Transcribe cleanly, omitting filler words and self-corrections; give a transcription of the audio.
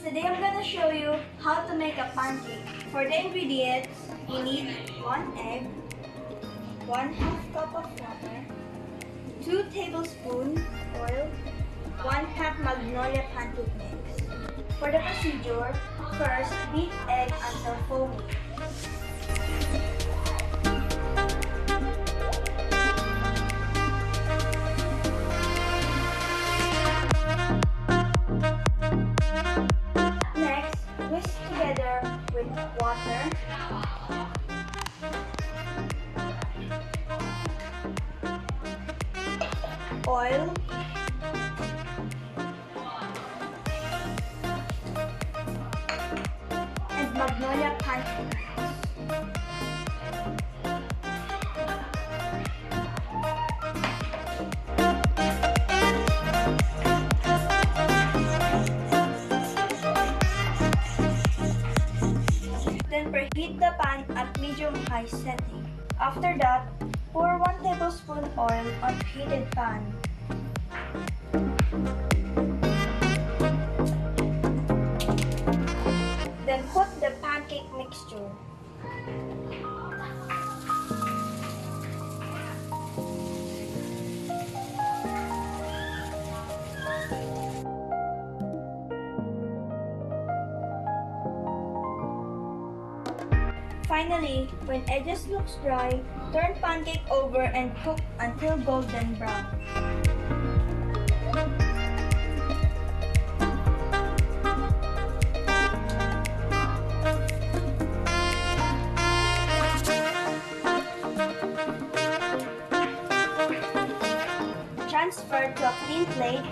today I'm gonna show you how to make a pancake. For the ingredients, you need 1 egg, 1/2 cup of water, 2 tablespoons oil, 1 cup magnolia pancake mix. For the procedure, first beat egg until foamy. Next, whisk together with water, oil, and magnolia pancake mix. Then preheat the pan at medium-high setting. After that, pour 1 tablespoon oil on heated pan. Then put the pancake mixture. Finally, when edges looks dry, turn pancake over and cook until golden brown. Transfer to a clean plate.